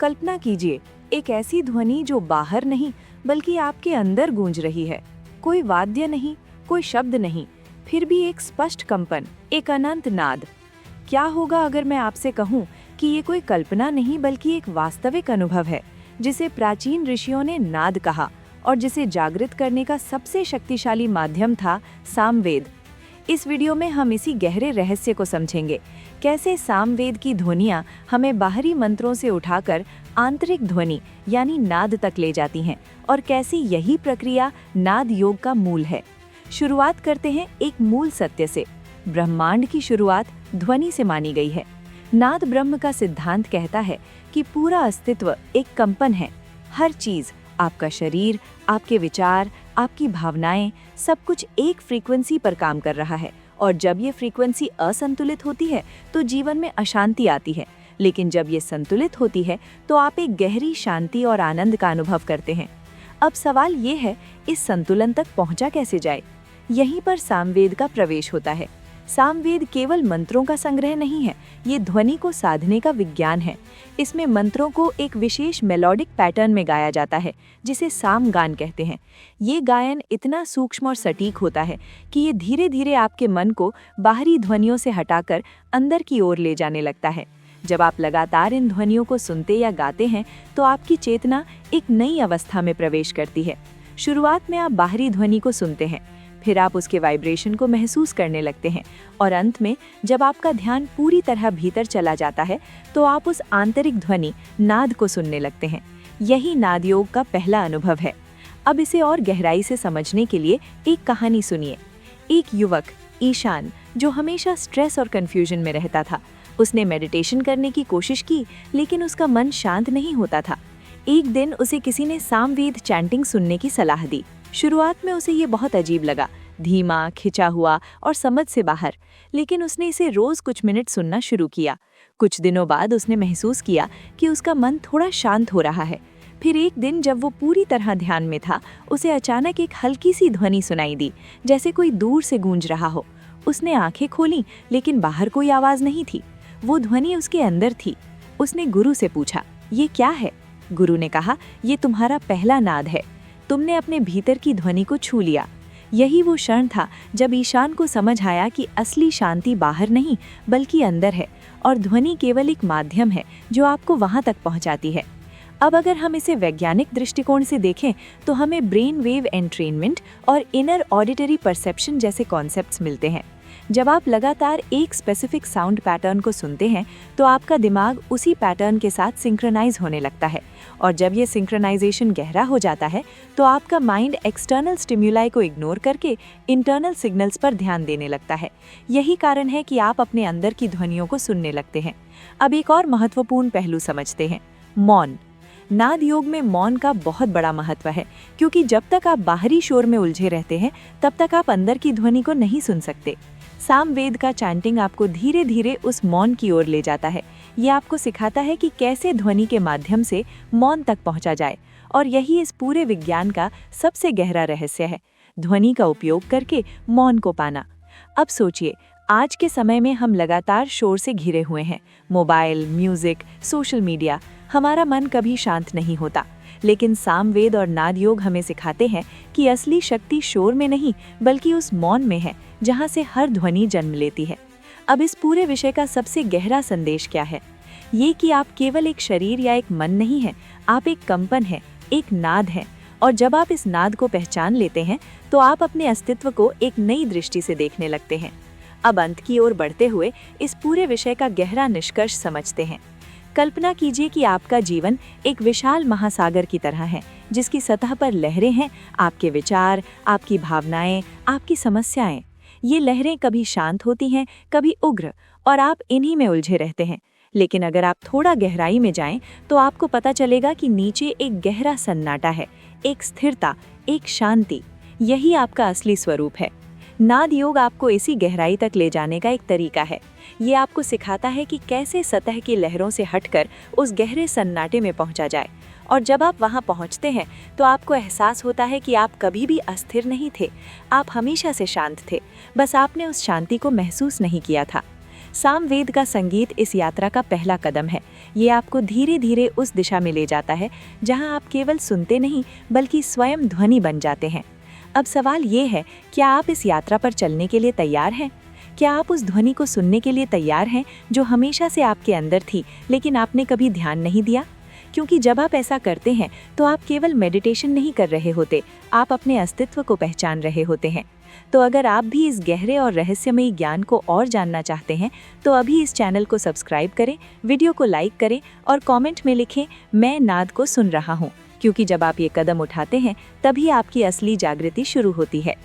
कल्पना कीजिए, एक ऐसी ध्वनि जो बाहर नहीं बल्कि आपके अंदर गूंज रही है। कोई वाद्य नहीं, कोई शब्द नहीं, फिर भी एक स्पष्ट कंपन, एक अनंत नाद। क्या होगा अगर मैं आपसे कहूं कि ये कोई कल्पना नहीं बल्कि एक वास्तविक अनुभव है, जिसे प्राचीन ऋषियों ने नाद कहा और जिसे जागृत करने का सबसे शक्तिशाली माध्यम था सामवेद। इस वीडियो में हम इसी गहरे रहस्य को समझेंगे, कैसे सामवेद की ध्वनियाँ हमें बाहरी मंत्रों से उठाकर आंतरिक ध्वनि यानी नाद तक ले जाती हैं और कैसी यही प्रक्रिया नाद योग का मूल है। शुरुआत करते हैं एक मूल सत्य से। ब्रह्मांड की शुरुआत ध्वनि से मानी गई है। नाद ब्रह्म का सिद्धांत कहता है कि पूरा अस्तित्व एक कंपन है। हर चीज़, आपका शरीर, आपके विचार, आपकी भावनाएं, सब कुछ एक फ्रीक्वेंसी पर काम कर रहा है। और जब ये फ्रीक्वेंसी असंतुलित होती है तो जीवन में अशांति आती है, लेकिन जब ये संतुलित होती है तो आप एक गहरी शांति और आनंद का अनुभव करते हैं। अब सवाल ये है, इस संतुलन तक पहुंचा कैसे जाए? यहीं पर सामवेद का प्रवेश होता है। सामवेद केवल मंत्रों का संग्रह नहीं है, ये ध्वनि को साधने का विज्ञान है। इसमें मंत्रों को एक विशेष मेलोडिक पैटर्न में गाया जाता है, जिसे सामगान कहते हैं। ये गायन इतना सूक्ष्म और सटीक होता है कि ये धीरे धीरे आपके मन को बाहरी ध्वनियों से हटाकर अंदर की ओर ले जाने लगता है। जब आप लगातार इन ध्वनियों को सुनते या गाते हैं तो आपकी चेतना एक नई अवस्था में प्रवेश करती है। शुरुआत में आप बाहरी ध्वनि को सुनते हैं, फिर आप उसके वाइब्रेशन को महसूस करने लगते हैं और अंत में जब आपका ध्यान पूरी तरह भीतर चला जाता है तो आप उस आंतरिक ध्वनि नाद को सुनने लगते हैं। यही नाद योग का पहला अनुभव है। अब इसे और गहराई से समझने के लिए एक कहानी सुनिए। एक युवक ईशान, जो हमेशा स्ट्रेस और कंफ्यूजन में रहता था, उसने मेडिटेशन करने की कोशिश की, लेकिन उसका मन शांत नहीं होता था। एक दिन उसे किसी ने सामवेद चैंटिंग सुनने की सलाह दी। शुरुआत में उसे ये बहुत अजीब लगा, धीमा, खिंचा हुआ और समझ से बाहर, लेकिन उसने इसे रोज कुछ मिनट सुनना शुरू किया। कुछ दिनों बाद उसने महसूस किया कि उसका मन थोड़ा शांत हो रहा है। फिर एक दिन जब वो पूरी तरह ध्यान में था, उसे अचानक एक हल्की सी ध्वनि सुनाई दी, जैसे कोई दूर से गूंज रहा हो। उसने आंखें खोलीं, लेकिन बाहर कोई आवाज नहीं थी। वो ध्वनि उसके अंदर थी। उसने गुरु से पूछा, ये क्या है? गुरु ने कहा, ये तुम्हारा पहला नाद है। तुमने अपने भीतर की ध्वनि को छू लिया। यही वो क्षण था जब ईशान को समझ आया कि असली शांति बाहर नहीं बल्कि अंदर है और ध्वनि केवल एक माध्यम है जो आपको वहां तक पहुंचाती है। अब अगर हम इसे वैज्ञानिक दृष्टिकोण से देखें तो हमें ब्रेन वेव एंट्रेनमेंट और इनर ऑडिटरी परसेप्शन जैसे कॉन्सेप्ट्स मिलते हैं। जब आप लगातार एक स्पेसिफिक साउंड पैटर्न को सुनते हैं तो आपका दिमाग उसी पैटर्न के साथ सिंक्रोनाइज होने लगता है, और जब ये सिंक्रोनाइजेशन गहरा हो जाता है तो आपका माइंड एक्सटर्नल स्टिम्युलाई को इग्नोर करके इंटरनल सिग्नल्स पर ध्यान देने लगता है। यही कारण है कि आप अपने अंदर की ध्वनियों को सुनने लगते हैं। अब एक और महत्वपूर्ण पहलू समझते हैं, मौन। नाद योग में मौन का बहुत बड़ा महत्व है, क्योंकि जब तक आप बाहरी शोर में उलझे रहते हैं तब तक आप अंदर की ध्वनि को नहीं सुन सकते। सामवेद का चैंटिंग आपको धीरे धीरे उस मौन की ओर ले जाता है। ये आपको सिखाता है कि कैसे ध्वनि के माध्यम से मौन तक पहुंचा जाए, और यही इस पूरे विज्ञान का सबसे गहरा रहस्य है, ध्वनि का उपयोग करके मौन को पाना। अब सोचिए, आज के समय में हम लगातार शोर से घिरे हुए हैं। मोबाइल, म्यूजिक, सोशल मीडिया, हमारा मन कभी शांत नहीं होता। लेकिन सामवेद और नाद योग हमें सिखाते हैं कि असली शक्ति शोर में नहीं बल्कि उस मौन में है, जहां से हर ध्वनि जन्म लेती है। अब इस पूरे विषय का सबसे गहरा संदेश क्या है? ये कि आप केवल एक शरीर या एक मन नहीं है, आप एक कंपन है, एक नाद है। और जब आप इस नाद को पहचान लेते हैं तो आप अपने अस्तित्व को एक नई दृष्टि से देखने लगते हैं। अब अंत की ओर बढ़ते हुए इस पूरे विषय का गहरा निष्कर्ष समझते हैं। कल्पना कीजिए कि आपका जीवन एक विशाल महासागर की तरह है, जिसकी सतह पर लहरें हैं, आपके विचार, आपकी भावनाएं, आपकी समस्याएं। ये लहरें कभी शांत होती हैं, कभी उग्र, और आप इन्हीं में उलझे रहते हैं। लेकिन अगर आप थोड़ा गहराई में जाएं तो आपको पता चलेगा कि नीचे एक गहरा सन्नाटा है, एक स्थिरता, एक शांति। यही आपका असली स्वरूप है। नाद योग आपको इसी गहराई तक ले जाने का एक तरीका है। ये आपको सिखाता है कि कैसे सतह की लहरों से हटकर उस गहरे सन्नाटे में पहुंचा जाए। और जब आप वहां पहुंचते हैं तो आपको एहसास होता है कि आप कभी भी अस्थिर नहीं थे, आप हमेशा से शांत थे, बस आपने उस शांति को महसूस नहीं किया था। सामवेद का संगीत इस यात्रा का पहला कदम है। ये आपको धीरे धीरे उस दिशा में ले जाता है जहां आप केवल सुनते नहीं बल्कि स्वयं ध्वनि बन जाते हैं। अब सवाल ये है, क्या आप इस यात्रा पर चलने के लिए तैयार हैं? क्या आप उस ध्वनि को सुनने के लिए तैयार हैं जो हमेशा से आपके अंदर थी लेकिन आपने कभी ध्यान नहीं दिया? क्योंकि जब आप ऐसा करते हैं तो आप केवल मेडिटेशन नहीं कर रहे होते, आप अपने अस्तित्व को पहचान रहे होते हैं। तो अगर आप भी इस गहरे और रहस्यमयी ज्ञान को और जानना चाहते हैं तो अभी इस चैनल को सब्सक्राइब करें, वीडियो को लाइक करें और कमेंट में लिखें, मैं नाद को सुन रहा हूँ। क्योंकि जब आप ये कदम उठाते हैं तभी आपकी असली जागृति शुरू होती है।